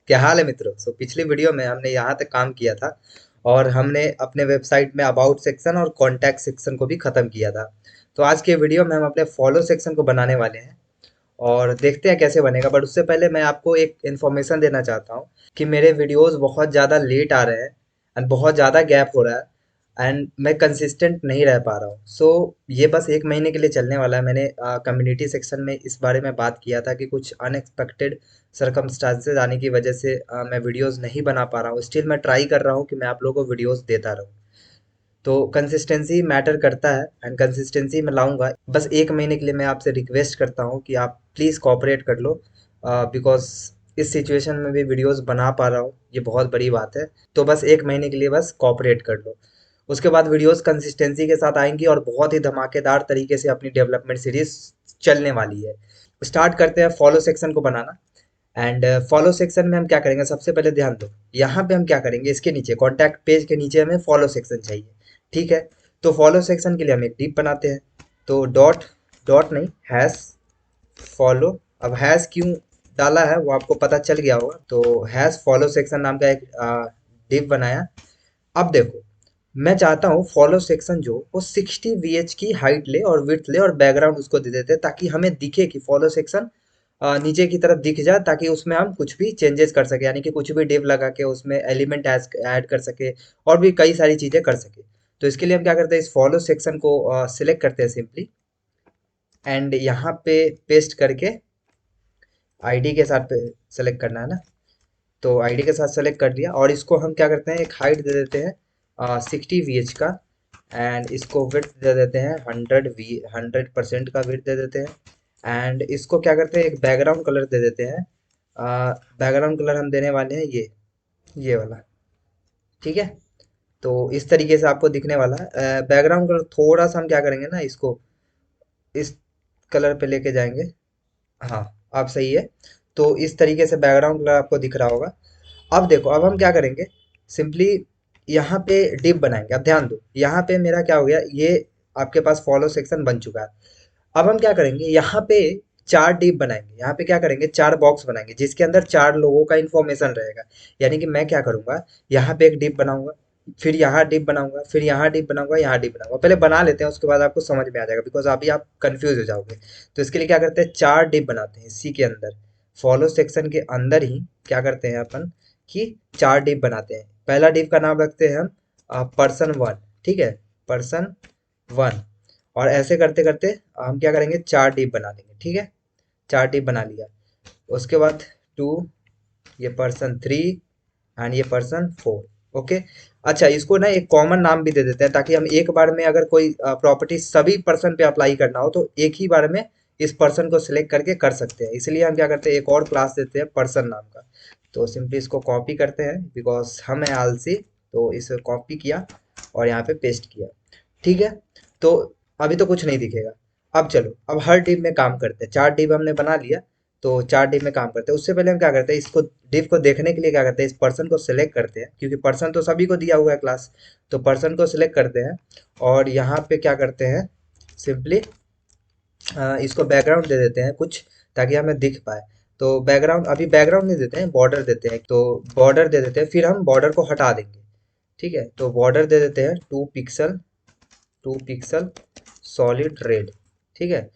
क्या हाल है मित्रों। पिछली वीडियो में हमने यहाँ तक काम किया था और हमने अपने वेबसाइट में अबाउट सेक्शन और कॉन्टैक्ट सेक्शन को भी ख़त्म किया था। तो आज के वीडियो में हम अपने फॉलो सेक्शन को बनाने वाले हैं और देखते हैं कैसे बनेगा। बट उससे पहले मैं आपको एक इन्फॉर्मेशन देना चाहता हूँ कि मेरे वीडियोस बहुत ज़्यादा लेट आ रहे हैं एंड बहुत ज़्यादा गैप हो रहा है एंड मैं कंसिस्टेंट नहीं रह पा रहा हूँ। ये बस 1 महीने के लिए चलने वाला है। मैंने कम्युनिटी सेक्शन में इस बारे में बात किया था कि कुछ अनएक्सपेक्टेड सर्कमस्टांसेस आने की वजह से मैं वीडियोस नहीं बना पा रहा हूँ। स्टिल मैं ट्राई कर रहा हूँ कि मैं आप लोगों को वीडियोस देता रहूँ। तो कंसिस्टेंसी मैटर करता है एंड कंसिस्टेंसी में लाऊंगा। बस 1 महीने के लिए मैं आपसे रिक्वेस्ट करता हूँ कि आप प्लीज़ कोऑपरेट कर लो, बिकॉज इस सिचुएशन में भी वीडियोस बना पा रहा हूँ, ये बहुत बड़ी बात है। तो बस 1 महीने के लिए बस कोऑपरेट कर लो। उसके बाद वीडियोस कंसिस्टेंसी के साथ आएंगी और बहुत ही धमाकेदार तरीके से अपनी डेवलपमेंट सीरीज चलने वाली है। स्टार्ट करते हैं फॉलो सेक्शन को बनाना। एंड फॉलो सेक्शन में हम क्या करेंगे, सबसे पहले ध्यान दो, यहाँ पे हम क्या करेंगे, इसके नीचे कॉन्टैक्ट पेज के नीचे हमें फॉलो सेक्शन चाहिए। ठीक है, तो फॉलो सेक्शन के लिए हम एक डिप बनाते हैं। तो डॉट डॉट नहीं, हैश फॉलो। अब हैश क्यों डाला है वो आपको पता चल गया होगा। तो हैश फॉलो सेक्शन नाम का एक डिप बनाया। अब देखो, मैं चाहता हूँ फॉलो सेक्शन जो वो 60 VH की हाइट ले और विड्थ ले और बैकग्राउंड उसको दे देते हैं ताकि हमें दिखे कि फॉलो सेक्शन नीचे की तरफ दिख जाए, ताकि उसमें हम कुछ भी चेंजेस कर सके, यानी कि कुछ भी डिव लगा के उसमें एलिमेंट ऐड कर सके और भी कई सारी चीज़ें कर सके। तो इसके लिए हम क्या करते हैं, इस फॉलो सेक्शन को सिलेक्ट करते हैं सिंपली एंड यहाँ पे पेस्ट करके आईडी के साथ सेलेक्ट करना है ना। तो आईडी के साथ सेलेक्ट कर लिया और इसको हम क्या करते हैं, एक हाइट दे देते हैं 60 VH का एंड इसको विड्थ दे देते हैं 100% का विड्थ दे देते हैं। एंड इसको क्या करते हैं, एक बैकग्राउंड कलर दे देते हैं। बैकग्राउंड कलर हम देने वाले हैं ये वाला। ठीक है, तो इस तरीके से आपको दिखने वाला है बैकग्राउंड कलर। थोड़ा सा हम क्या करेंगे ना, इसको इस कलर पे लेके जाएंगे। हाँ, अब सही है। तो इस तरीके से बैकग्राउंड कलर आपको दिख रहा होगा। अब देखो, अब हम क्या करेंगे, सिंपली यहाँ पे डिप बनाएंगे। अब ध्यान दो, यहाँ पे मेरा क्या हो गया, ये आपके पास फॉलो सेक्शन बन चुका है। अब हम क्या करेंगे, यहाँ पे 4 डिप बनाएंगे। यहाँ पे क्या करेंगे, 4 बॉक्स बनाएंगे जिसके अंदर 4 लोगों का इन्फॉर्मेशन रहेगा। यानी कि मैं क्या करूंगा, यहाँ पे एक डिप बनाऊंगा, फिर यहाँ डिप बनाऊंगा, फिर यहाँ डिप बनाऊंगा, यहाँ डिप बनाऊंगा। पहले बना लेते हैं, उसके बाद आपको समझ में आ जाएगा, बिकॉज अभी आप कंफ्यूज हो जाओगे। तो इसके लिए क्या करते हैं, 4 डिप बनाते हैं इसी के अंदर। फॉलो सेक्शन के अंदर ही क्या करते हैं अपन कि 4 डिप बनाते हैं। पहला डिप का नाम रखते हैं हम पर्सन 1। ठीक है, पर्सन 1। और ऐसे करते करते हम क्या करेंगे, 4 डिप बना लेंगे। ठीक है, 4 डिप बना लिया। उसके बाद 2, ये पर्सन 3 एंड ये पर्सन 4। ओके, अच्छा, इसको ना एक कॉमन नाम भी दे देते हैं ताकि हम एक बार में अगर कोई प्रॉपर्टी सभी पर्सन पे अप्लाई करना हो तो एक ही बार में इस पर्सन को सिलेक्ट करके कर सकते हैं। इसलिए हम क्या करते हैं, एक और क्लास देते हैं पर्सन नाम का। तो सिंपली इसको कॉपी करते हैं, बिकॉज हम है आलसी। तो इसे कॉपी किया और यहाँ पे पेस्ट किया। ठीक है, तो अभी तो कुछ नहीं दिखेगा। अब चलो, अब हर डिप में काम करते हैं। 4 डिप हमने बना लिया, तो 4 डिप में काम करते हैं। उससे पहले हम क्या करते हैं, इसको डिप को देखने के लिए क्या करते हैं, इस पर्सन को सिलेक्ट करते हैं, क्योंकि पर्सन तो सभी को दिया हुआ है क्लास। तो पर्सन को सिलेक्ट करते हैं और यहाँ पे क्या करते हैं, सिंपली इसको बैकग्राउंड दे देते हैं कुछ, ताकि हमें दिख पाए। तो बैकग्राउंड, अभी बैकग्राउंड नहीं देते हैं, बॉर्डर देते हैं। तो बॉर्डर दे देते हैं, फिर हम बॉर्डर को हटा देंगे। ठीक है, तो बॉर्डर दे देते हैं 2 पिक्सल, 2 पिक्सल सॉलिड रेड। ठीक है,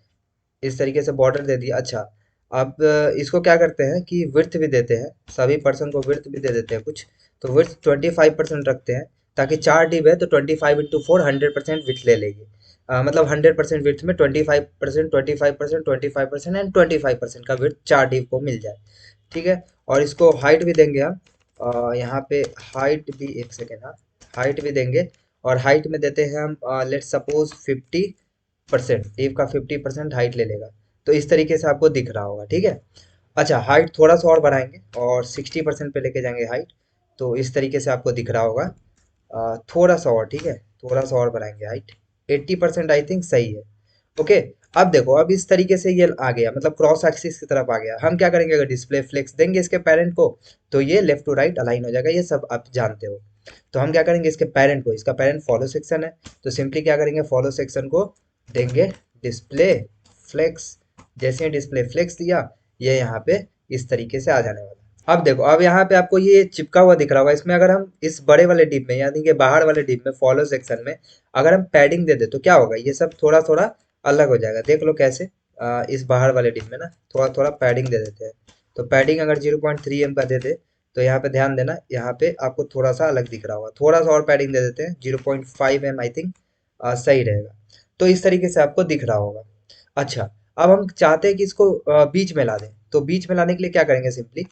इस तरीके से बॉर्डर दे दिया। अच्छा, अब इसको क्या करते हैं कि विड्थ भी देते हैं, सभी पर्सन को विड्थ भी दे देते हैं कुछ। तो विड्थ 25% रखते हैं, ताकि 4 डिप है तो 25 × 4 100% विड्थ ले लेगी। मतलब 100% विड्थ में 25%, 25%, 25% एंड 25% का विड्थ 4 डिप को मिल जाए। ठीक है, और इसको हाइट भी देंगे हम। यहाँ पे हाइट भी, एक सेकेंड, हाँ, हाइट भी देंगे। और हाइट में देते हैं हम, लेट सपोज 50%, डिव का 50% हाइट ले लेगा। तो इस तरीके से आपको दिख रहा होगा। ठीक है, अच्छा, हाइट थोड़ा सा और बढ़ाएंगे और 60% पे लेके जाएंगे हाइट। तो इस तरीके से आपको दिख रहा होगा। थोड़ा सा और, ठीक है, थोड़ा सा और बढ़ाएंगे हाइट। 80% आई थिंक सही है। ओके, अब देखो, अब इस तरीके से ये आ गया, मतलब क्रॉस एक्सिस की तरफ आ गया। हम क्या करेंगे, अगर डिस्प्ले फ्लेक्स देंगे इसके पेरेंट को तो ये लेफ्ट टू राइट अलाइन हो जाएगा, ये सब आप जानते हो। तो हम क्या करेंगे, इसके पेरेंट को, इसका पेरेंट फॉलो सेक्शन है, तो सिंपली क्या करेंगे, फॉलो सेक्शन को देंगे डिस्प्ले फ्लेक्स। जैसे ही डिस्प्ले फ्लेक्स दिया, ये यहाँ पे इस तरीके से आ जाने वाला। अब देखो, अब यहाँ पे आपको ये चिपका हुआ दिख रहा होगा, इसमें अगर हम इस बड़े वाले डिप में यानी कि बाहर वाले डिप में फॉलो सेक्शन में अगर हम पैडिंग दे दे तो क्या होगा, ये सब थोड़ा थोड़ा अलग हो जाएगा। देख लो कैसे, इस बाहर वाले डिप में ना थोड़ा थोड़ा पैडिंग दे देते हैं। तो पैडिंग अगर 0.3 का दे दे तो यहाँ पे ध्यान देना, यहाँ पे आपको थोड़ा सा अलग दिख रहा होगा। थोड़ा सा और पैडिंग दे देते हैं, 0.5 आई थिंक सही रहेगा। तो इस तरीके से आपको दिख रहा होगा। अच्छा, अब हम चाहते हैं कि इसको बीच में ला दें, तो बीच में लाने के लिए क्या करेंगे, सिंपली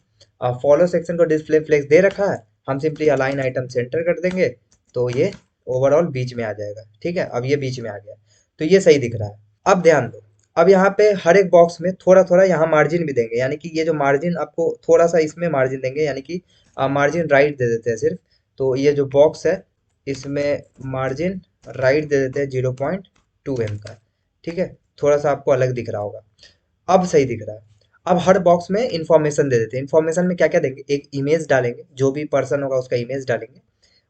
फॉलो सेक्शन को डिस्प्ले फ्लेक्स दे रखा है, हम सिंपली अलाइन आइटम सेंटर कर देंगे तो ये ओवरऑल बीच में आ जाएगा। ठीक है, अब ये बीच में आ गया तो ये सही दिख रहा है। अब ध्यान दो, अब यहाँ पे हर एक बॉक्स में थोड़ा थोड़ा यहाँ मार्जिन भी देंगे, यानी कि ये जो मार्जिन आपको थोड़ा सा इसमें मार्जिन देंगे, यानी कि मार्जिन राइट दे देते हैं सिर्फ। तो ये जो बॉक्स है इसमें मार्जिन राइट दे देते हैं 0.2 का। ठीक है, थोड़ा सा आपको अलग दिख रहा होगा, अब सही दिख रहा है। अब हर बॉक्स में इंफॉर्मेशन दे देते हैं। इंफॉर्मेशन में क्या क्या देंगे, एक इमेज डालेंगे, जो भी पर्सन होगा उसका इमेज डालेंगे।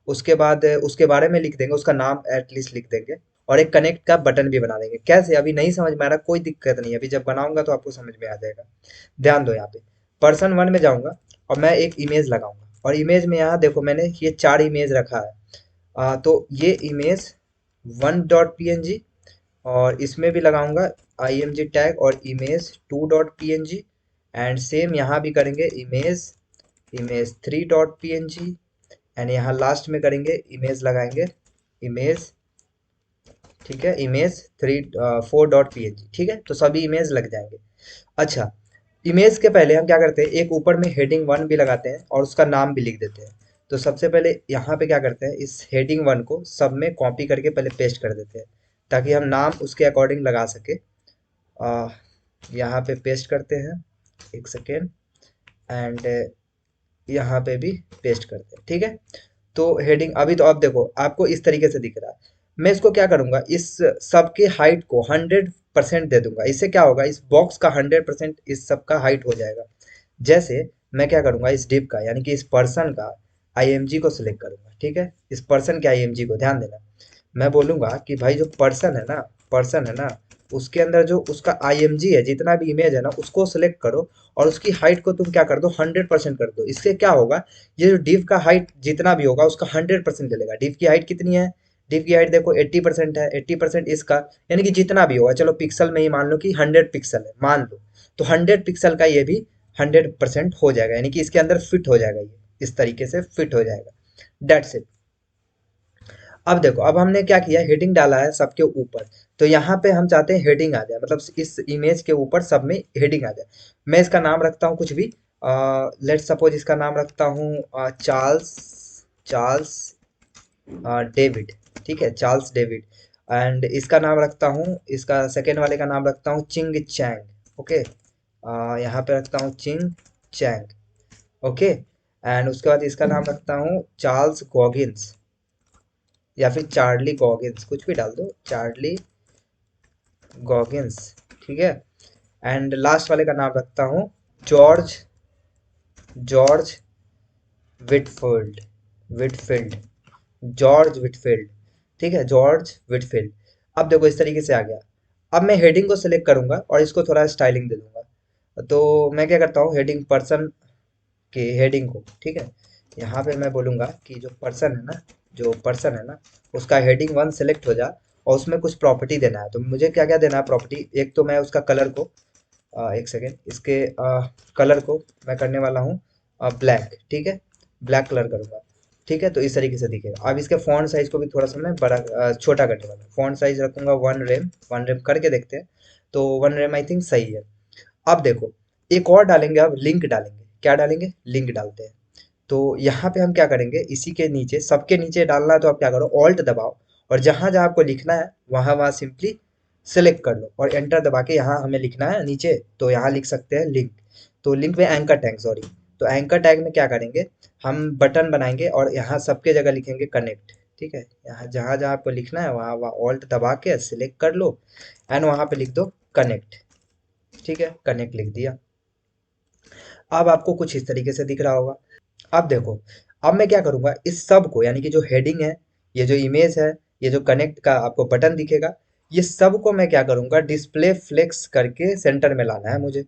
उसके बाद उसके बारे में लिख देंगे, उसका नाम एटलीस्ट लिख देंगे, और एक कनेक्ट का बटन भी बना देंगे। कैसे, अभी नहीं समझ में आ रहा, कोई दिक्कत नहीं है, अभी जब बनाऊंगा तो आपको समझ में आ जाएगा। ध्यान दो, यहाँ पे पर्सन 1 में जाऊंगा और मैं एक इमेज लगाऊंगा, और इमेज में यहाँ देखो मैंने ये 4 इमेज रखा है। तो ये इमेज 1.png, और इसमें भी लगाऊंगा img टैग और image2.png, एंड सेम यहाँ भी करेंगे image3.png, एंड यहाँ लास्ट में करेंगे इमेज लगाएंगे इमेज, ठीक है, image4.png। ठीक है, तो सभी इमेज लग जाएंगे। अच्छा, इमेज के पहले हम क्या करते हैं, एक ऊपर में हेडिंग 1 भी लगाते हैं और उसका नाम भी लिख देते हैं। तो सबसे पहले यहाँ पे क्या करते हैं, इस हेडिंग 1 को सब में कॉपी करके पहले पेस्ट कर देते हैं, ताकि हम नाम उसके अकॉर्डिंग लगा सके। यहाँ पे पेस्ट करते हैं, एक सेकेंड, एंड यहाँ पे भी पेस्ट करते हैं। ठीक है, तो हेडिंग अभी तो अब देखो आपको इस तरीके से दिख रहा है। मैं इसको क्या करूँगा, इस सब की हाइट को 100% दे दूंगा। इससे क्या होगा, इस बॉक्स का 100% इस सब का हाइट हो जाएगा। जैसे मैं क्या करूँगा, इस डिप का यानी कि इस पर्सन का आईएमजी को सिलेक्ट करूँगा। ठीक है, इस पर्सन के आईएमजी को ध्यान देना, मैं बोलूँगा कि भाई जो पर्सन है ना, उसके अंदर जो उसका आईएमजी है, जितना भी इमेज है ना, उसको सिलेक्ट करो और उसकी हाइट को तुम क्या कर दो, 100% कर दो। इससे क्या होगा, ये जो डिव का हाइट जितना भी होगा उसका 100% ले लेगा। डिव की हाइट कितनी है, डिव की हाइट देखो 80% है, 80% इसका, यानी कि जितना भी होगा, चलो पिक्सल में ही मान लो कि 100 पिक्सल है मान लो, तो 100 पिक्सल का ये भी 100% हो जाएगा, यानी कि इसके अंदर फिट हो जाएगा, ये इस तरीके से फिट हो जाएगा। That's it. अब देखो, अब हमने क्या किया, हेडिंग डाला है सबके ऊपर, तो यहाँ पे हम चाहते हैं हेडिंग आ जाए, मतलब इस इमेज के ऊपर सब में हेडिंग आ जाए। मैं इसका नाम रखता हूँ कुछ भी, लेट्स सपोज इसका नाम रखता हूँ चार्ल्स चार्ल्स डेविड। ठीक है, चार्ल्स डेविड। एंड इसका नाम रखता हूँ, इसका सेकेंड वाले का नाम रखता हूँ चिंग चैंग। ओके, यहाँ पे रखता हूँ चिंग चैंग। ओके, एंड उसके बाद इसका नाम रखता हूँ चार्ल्स गॉगिन्स, या फिर चार्ली गॉगिन्स, कुछ भी डाल दो, चार्ली गॉगिन्स। ठीक है, एंड लास्ट वाले का नाम रखता हूँ जॉर्ज जॉर्ज विटफील्ड विटफील्ड जॉर्ज विटफील्ड। ठीक है, जॉर्ज विटफील्ड। अब देखो इस तरीके से आ गया। अब मैं हेडिंग को सिलेक्ट करूंगा और इसको थोड़ा स्टाइलिंग दे दूंगा। तो मैं क्या करता हूँ, हेडिंग पर्सन के हेडिंग को, ठीक है, यहाँ पे मैं बोलूँगा कि जो पर्सन है ना, उसका हेडिंग 1 सेलेक्ट हो जा, और उसमें कुछ प्रॉपर्टी देना है। तो मुझे क्या क्या देना है प्रॉपर्टी, एक तो मैं उसका कलर को, एक सेकेंड, इसके कलर को मैं करने वाला हूँ ब्लैक। ठीक है, ब्लैक कलर करूँगा। ठीक है, तो इस तरीके से दिखेगा। अब इसके फॉन्ट साइज को भी थोड़ा सा मैं बड़ा छोटा करने वाला हूँ। फॉन्ट साइज रखूँगा 1 रेम करके देखते हैं, तो 1 रेम आई थिंक सही है। अब देखो, एक और डालेंगे, अब लिंक डालेंगे। क्या डालेंगे, लिंक डालते हैं। तो यहाँ पे हम क्या करेंगे, इसी के नीचे, सबके नीचे डालना है तो आप क्या करो, ऑल्ट दबाओ, और जहाँ जहाँ आपको लिखना है वहाँ वहाँ सिंपली सेलेक्ट कर लो और एंटर दबा के यहाँ हमें लिखना है नीचे, तो यहाँ लिख सकते हैं लिंक। तो लिंक में एंकर टैग, सॉरी, तो एंकर टैग में क्या करेंगे, हम बटन बनाएंगे और यहाँ सबके जगह लिखेंगे कनेक्ट। ठीक है, यहाँ जहाँ जहाँ आपको लिखना है वहाँ वहाँ ऑल्ट दबा के सिलेक्ट कर लो, एंड वहाँ पे लिख दो कनेक्ट। ठीक है, कनेक्ट लिख दिया। अब आपको कुछ इस तरीके से दिख रहा होगा। अब देखो, अब मैं क्या करूंगा, इस सब को, यानी कि जो हेडिंग है, ये जो इमेज है, ये जो कनेक्ट का आपको बटन दिखेगा, ये सब को मैं क्या करूंगा, डिस्प्ले फ्लेक्स करके सेंटर में लाना है मुझे।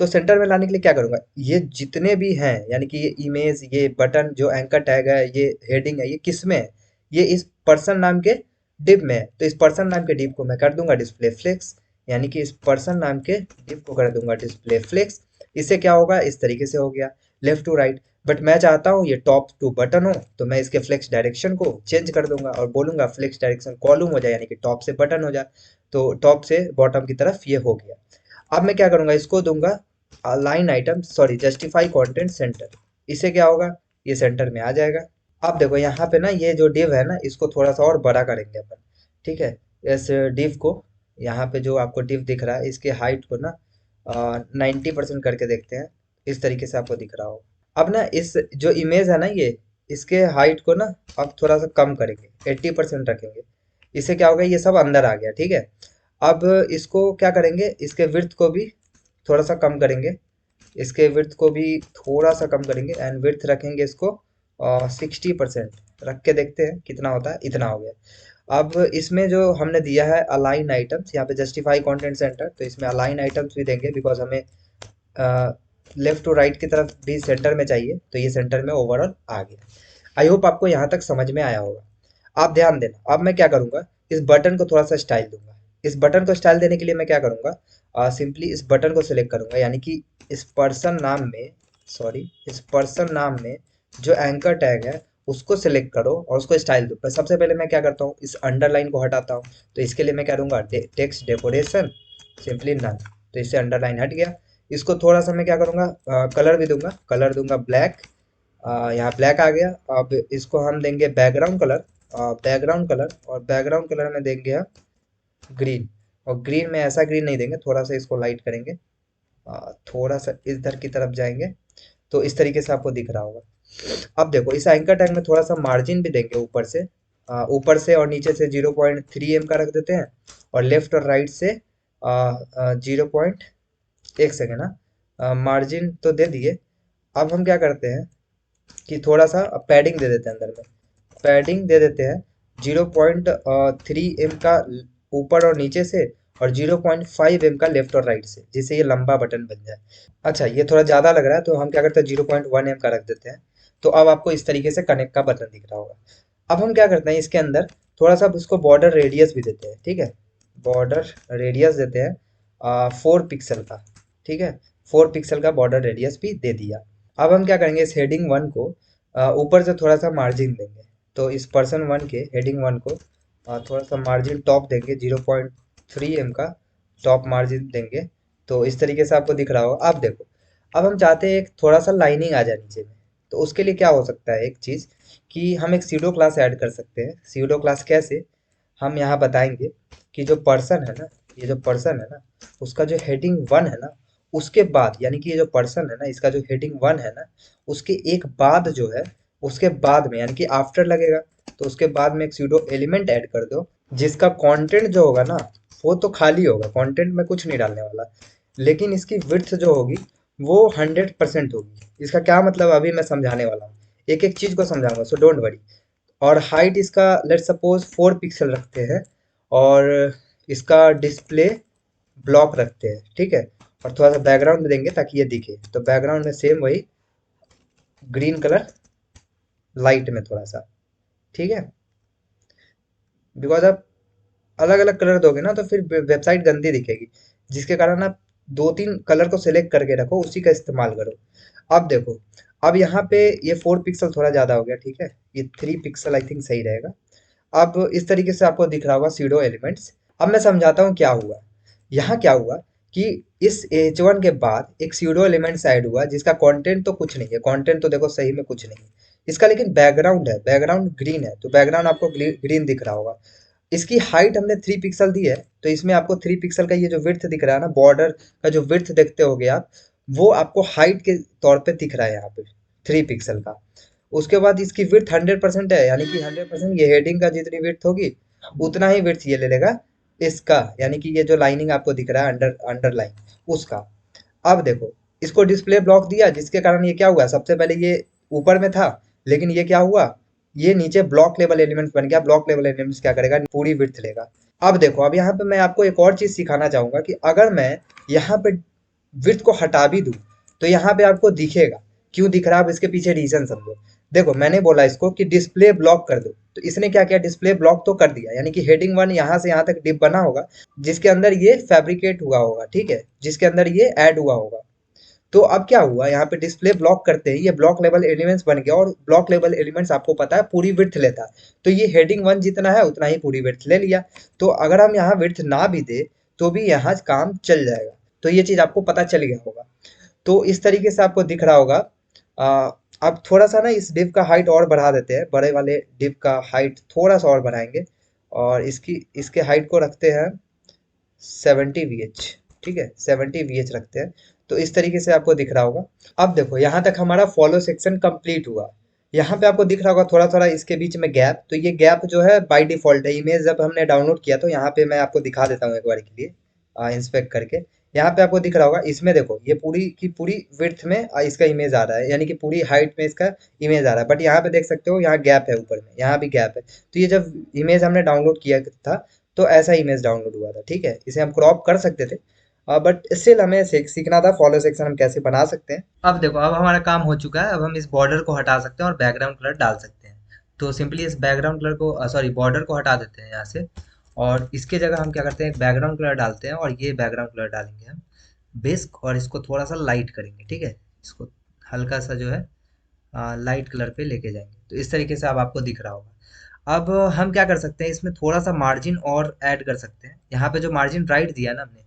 तो सेंटर में लाने के लिए क्या करूँगा, ये जितने भी हैं यानी कि ये इमेज, ये बटन, जो एंकर टैग है, ये हेडिंग है, ये किस में है, ये इस पर्सन नाम के डिव में है। तो इस पर्सन नाम के डिव को मैं कर दूंगा डिस्प्ले फ्लेक्स, यानी कि इस पर्सन नाम के डिव को कर दूंगा डिस्प्ले फ्लेक्स। इससे क्या होगा, इस तरीके से हो गया लेफ्ट टू राइट। बट मैं चाहता हूँ ये टॉप टू बटन हो, तो मैं इसके फ्लेक्स डायरेक्शन को चेंज कर दूंगा और बोलूंगा फ्लेक्स डायरेक्शन कॉलम हो जाए, यानी कि टॉप से बटन हो जाए। तो टॉप से बॉटम की तरफ ये हो गया। अब मैं क्या करूंगा, इसको दूंगा line item, sorry justify content centre. इससे क्या होगा, ये सेंटर में आ जाएगा। अब देखो यहाँ पे ना ये जो डिव है ना, इसको थोड़ा सा और बड़ा करेंगे अपन, ठीक है। इस डिव को, यहाँ पे जो आपको डिव दिख रहा है, इसके हाइट को ना 90% करके देखते हैं। इस तरीके से आपको दिख रहा हो। अब ना इस जो इमेज है ना, ये इसके हाइट को ना अब थोड़ा सा कम करेंगे, 80% रखेंगे। इससे क्या होगा, ये सब अंदर आ गया, ठीक है। अब इसको क्या करेंगे, इसके विड्थ को भी थोड़ा सा कम करेंगे, इसके विड्थ को भी थोड़ा सा कम करेंगे एंड विड्थ रखेंगे इसको 60% रख के देखते हैं कितना होता है। इतना हो गया। अब इसमें जो हमने दिया है अलाइन आइटम्स, यहाँ पे जस्टिफाई कंटेंट सेंटर, तो इसमें अलाइन आइटम्स भी देंगे बिकॉज हमें लेफ्ट टू राइट की तरफ भी सेंटर में चाहिए। तो ये सेंटर में ओवरऑल आ गया। आई होप आपको यहाँ तक समझ में आया होगा। आप ध्यान देना, अब मैं क्या करूँगा, इस बटन को थोड़ा सा स्टाइल दूंगा। इस बटन को स्टाइल देने के लिए मैं क्या करूँगा, सिंपली इस बटन को सिलेक्ट करूँगा, यानी कि इस पर्सन नाम में, सॉरी इस पर्सन नाम में जो एंकर टैग है उसको सिलेक्ट करो और उसको स्टाइल दो। पर सबसे पहले मैं क्या करता हूँ, इस अंडरलाइन को हटाता हूँ। तो इसके लिए मैं क्या दूंगा, टेक्स्ट डेकोरेशन सिंपली नन। तो इससे अंडरलाइन हट गया। इसको थोड़ा सा मैं क्या करूँगा, कलर भी दूंगा, कलर दूंगा ब्लैक। यहाँ ब्लैक आ गया। अब इसको हम देंगे बैकग्राउंड कलर, बैकग्राउंड कलर, और बैकग्राउंड कलर में देंगे हम ग्रीन। और ग्रीन में ऐसा ग्रीन नहीं देंगे, थोड़ा सा इसको लाइट करेंगे, थोड़ा सा इधर की तरफ जाएंगे। तो इस तरीके से आपको दिख रहा होगा। अब देखो इस एंकर टैग में थोड़ा सा मार्जिन भी देंगे ऊपर से, ऊपर से और नीचे से 0.3 का रख देते हैं, और लेफ्ट और राइट से 1 सेकेंड ना, मार्जिन तो दे दिए। अब हम क्या करते हैं कि थोड़ा सा पैडिंग दे देते हैं, अंदर में पैडिंग दे देते हैं 0.3 का ऊपर और नीचे से, और 0.5 का लेफ्ट और राइट से, जिससे ये लंबा बटन बन जाए। अच्छा ये थोड़ा ज़्यादा लग रहा है, तो हम क्या करते हैं 0.1 का रख देते हैं। तो अब आपको इस तरीके से कनेक्ट का बटन दिख रहा होगा। अब हम क्या करते हैं, इसके अंदर थोड़ा सा उसको बॉर्डर रेडियस भी देते हैं, ठीक है। बॉर्डर रेडियस देते हैं 4 पिक्सल का, ठीक है। 4 पिक्सल का बॉर्डर रेडियस भी दे दिया। अब हम क्या करेंगे, इस हेडिंग 1 को ऊपर से थोड़ा सा मार्जिन देंगे। तो इस पर्सन 1 के हेडिंग 1 को थोड़ा सा मार्जिन टॉप देंगे, 0.3 का टॉप मार्जिन देंगे। तो इस तरीके से आपको दिख रहा होगा। अब देखो, अब हम चाहते हैं एक थोड़ा सा लाइनिंग आ जाए नीचे में। तो उसके लिए क्या हो सकता है, एक चीज़ कि हम एक सीडो क्लास ऐड कर सकते हैं। सीडो क्लास कैसे, हम यहाँ बताएंगे कि जो पर्सन है ना, ये जो पर्सन है ना, उसका जो हेडिंग 1 है ना, उसके बाद, यानी कि ये जो पर्सन है ना, इसका जो हेडिंग 1 है ना, उसके एक बाद जो है, उसके बाद में यानी कि आफ्टर लगेगा। तो उसके बाद में एक सीडो एलिमेंट ऐड कर दो, जिसका कंटेंट जो होगा ना, वो तो खाली होगा, कंटेंट में कुछ नहीं डालने वाला, लेकिन इसकी विड्थ जो होगी वो 100% होगी। इसका क्या मतलब अभी मैं समझाने वाला हूँ, एक एक चीज को समझाऊंगा, सो डोंट वरी। और हाइट इसका लेट सपोज 4 पिक्सल रखते हैं, और इसका डिस्प्ले ब्लॉक रखते हैं, ठीक है। और थोड़ा सा बैकग्राउंड देंगे ताकि ये दिखे। तो बैकग्राउंड में सेम वही ग्रीन कलर लाइट में थोड़ा सा, ठीक है। बिकॉज आप अलग अलग कलर दोगे ना तो फिर वेबसाइट गंदी दिखेगी, जिसके कारण आप 2-3 कलर को सिलेक्ट करके रखो, उसी का इस्तेमाल करो। अब देखो, अब यहाँ पे ये 4 पिक्सल थोड़ा ज़्यादा हो गया, ठीक है। ये 3 पिक्सल आई थिंक सही रहेगा। अब इस तरीके से आपको दिख रहा होगा सीडो एलिमेंट्स। अब मैं समझाता हूँ क्या हुआ। यहाँ क्या हुआ कि इस H1 के बाद एक सीडो एलिमेंट्स ऐड हुआ, जिसका कंटेंट तो कुछ नहीं है, कंटेंट तो देखो सही में कुछ नहीं है इसका, लेकिन बैकग्राउंड है, बैकग्राउंड ग्रीन है। तो बैकग्राउंड आपको ग्रीन दिख रहा होगा। इसकी हाइट हमने 3 पिक्सल दी है, तो इसमें आपको 3 पिक्सल का ये जो विड्थ दिख रहा है ना, बॉर्डर का जो विड्थ देखते होगे आप, वो आपको हाइट के तौर पे दिख रहा है यहाँ पे 3 पिक्सल का। उसके बाद इसकी विड्थ 100% है, यानी कि 100% ये हेडिंग का जितनी विड्थ होगी उतना ही विड्थ ये ले लेगा इसका, यानी कि ये जो लाइनिंग आपको दिख रहा है अंडरलाइन उसका। अब देखो, इसको डिस्प्ले ब्लॉक दिया, जिसके कारण ये क्या हुआ, सबसे पहले ये ऊपर में था, लेकिन ये क्या हुआ, ये नीचे ब्लॉक लेवल एलिमेंट्स बन गया। ब्लॉक लेवल एलिमेंट्स क्या करेगा, पूरी विड्थ लेगा। अब देखो, अब यहाँ पे मैं आपको एक और चीज सिखाना चाहूंगा कि अगर मैं यहाँ पे विड्थ को हटा भी दूँ तो यहाँ पे आपको दिखेगा। क्यों दिख रहा है, आप इसके पीछे रीजन समझो। देखो मैंने बोला इसको कि डिस्प्ले ब्लॉक कर दो, तो इसने क्या किया, डिस्प्ले ब्लॉक तो कर दिया, यानी कि हेडिंग 1 यहाँ से यहाँ तक डिप बना होगा जिसके अंदर ये फैब्रिकेट हुआ होगा, ठीक है, जिसके अंदर ये ऐड हुआ होगा। तो अब क्या हुआ, यहाँ पे डिस्प्ले ब्लॉक करते ही ये ब्लॉक लेवल एलिमेंट्स बन गया, और ब्लॉक लेवल एलिमेंट्स आपको पता है पूरी विड्थ लेता है, तो ये हेडिंग 1 जितना है उतना ही पूरी विड्थ ले लिया। तो अगर हम यहाँ विड्थ ना भी दे तो भी यहाँ काम चल जाएगा। तो ये चीज़ आपको पता चल गया होगा। तो इस तरीके से आपको दिख रहा होगा। अब थोड़ा सा ना इस डिव का हाइट और बढ़ा देते हैं, बड़े वाले डिव का हाइट थोड़ा सा और बढ़ाएंगे, और इसके हाइट को रखते हैं 70 VH, ठीक है, 70 VH रखते हैं। तो इस तरीके से आपको दिख रहा होगा। अब देखो यहाँ तक हमारा फॉलो सेक्शन कंप्लीट हुआ। यहाँ पे आपको दिख रहा होगा थोड़ा थोड़ा इसके बीच में गैप, तो ये गैप जो है बाय डिफॉल्ट है। इमेज जब हमने डाउनलोड किया तो यहाँ पे मैं आपको दिखा देता हूँ एक बार के लिए इंस्पेक्ट करके। यहाँ पे आपको दिख रहा होगा, इसमें देखो ये पूरी की पूरी विड्थ में इसका इमेज आ रहा है, यानी कि पूरी हाइट में इसका इमेज आ रहा है। बट यहाँ पे देख सकते हो यहाँ गैप है, ऊपर में यहाँ भी गैप है। तो ये जब इमेज हमने डाउनलोड किया था तो ऐसा इमेज डाउनलोड हुआ था, ठीक है। इसे हम क्रॉप कर सकते थे, बट स्टिल हमें सीखना था फॉलो सेक्शन हम कैसे बना सकते हैं। अब देखो अब हमारा काम हो चुका है। अब हम इस बॉर्डर को हटा सकते हैं और बैकग्राउंड कलर डाल सकते हैं। तो सिंपली इस बैकग्राउंड कलर को सॉरी बॉर्डर को हटा देते हैं यहाँ से, और इसके जगह हम क्या करते हैं, एक बैकग्राउंड कलर डालते हैं, और ये बैकग्राउंड कलर डालेंगे हम बेस्क, और इसको थोड़ा सा लाइट करेंगे, ठीक है। इसको हल्का सा जो है लाइट कलर पे लेके जाएंगे। तो इस तरीके से अब आपको दिख रहा होगा। अब हम क्या कर सकते हैं, इसमें थोड़ा सा मार्जिन और ऐड कर सकते हैं। यहाँ पे जो मार्जिन राइट दिया ना हमने,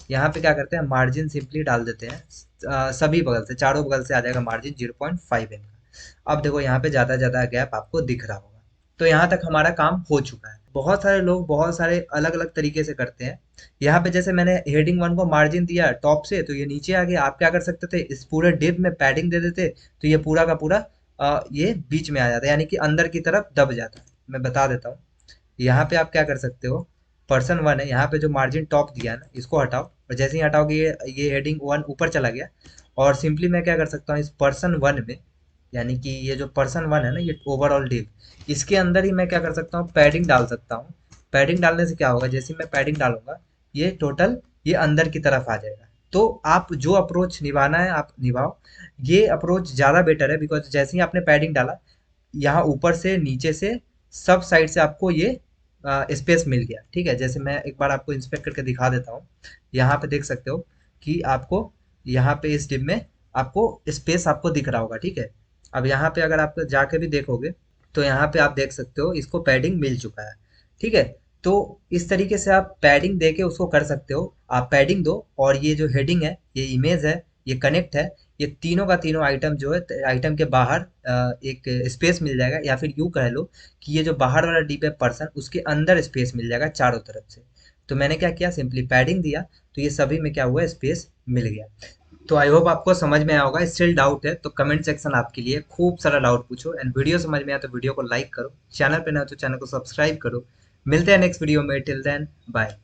यहाँ पे क्या करते हैं, मार्जिन सिंपली डाल देते हैं सभी बगल से, चारों बगल से आ जाएगा मार्जिन 0.5 एम का। अब देखो यहाँ पे ज़्यादा ज़्यादा गैप आपको दिख रहा होगा। तो यहाँ तक हमारा काम हो चुका है। बहुत सारे लोग बहुत सारे अलग अलग तरीके से करते हैं। यहाँ पे जैसे मैंने हेडिंग 1 को मार्जिन दिया टॉप से, तो ये नीचे आ गया। आप क्या कर सकते थे, इस पूरे डिव में पैडिंग दे देते, तो ये पूरा का पूरा ये बीच में आ जाता है, यानी कि अंदर की तरफ दब जाता है। मैं बता देता हूँ। यहाँ पे आप क्या कर सकते हो, पर्सन 1 है, यहाँ पे जो मार्जिन टॉप दिया है ना, इसको हटाओ, और जैसे ही हटाओगे ये हेडिंग 1 ऊपर चला गया। और सिंपली मैं क्या कर सकता हूँ, इस पर्सन 1 में, यानी कि ये जो पर्सन 1 है ना, ये ओवरऑल डिव, इसके अंदर ही मैं क्या कर सकता हूँ, पैडिंग डाल सकता हूँ। पैडिंग डालने से क्या होगा, जैसे मैं पैडिंग डालूंगा ये टोटल ये अंदर की तरफ आ जाएगा। तो आप जो अप्रोच निभाना है आप निभाओ। ये अप्रोच ज़्यादा बेटर है, बिकॉज जैसे ही आपने पैडिंग डाला, यहाँ ऊपर से नीचे से सब साइड से आपको ये स्पेस मिल गया, ठीक है। जैसे मैं एक बार आपको इंस्पेक्ट करके दिखा देता हूँ। यहाँ पे देख सकते हो कि आपको यहाँ पे इस डिप में आपको स्पेस आपको दिख रहा होगा, ठीक है। अब यहाँ पे अगर आप जाके भी देखोगे तो यहाँ पे आप देख सकते हो इसको पैडिंग मिल चुका है, ठीक है। तो इस तरीके से आप पैडिंग दे के उसको कर सकते हो। आप पैडिंग दो, और ये जो हेडिंग है, ये इमेज है, ये कनेक्ट है, ये तीनों का तीनों आइटम जो है, आइटम के बाहर एक स्पेस मिल जाएगा, या फिर यूँ कह लो कि ये जो बाहर वाला डिप है पर्सन, उसके अंदर स्पेस मिल जाएगा चारों तरफ से। तो मैंने क्या किया, सिंपली पैडिंग दिया, तो ये सभी में क्या हुआ, स्पेस मिल गया। तो आई होप आपको समझ में आया होगा। स्टिल डाउट है तो कमेंट सेक्शन आपके लिए, खूब सारा डाउट पूछो। एंड वीडियो समझ में आया तो वीडियो को लाइक करो, चैनल पे नए हो तो चैनल को सब्सक्राइब करो। मिलते हैं नेक्स्ट वीडियो में, टिल देन बाय।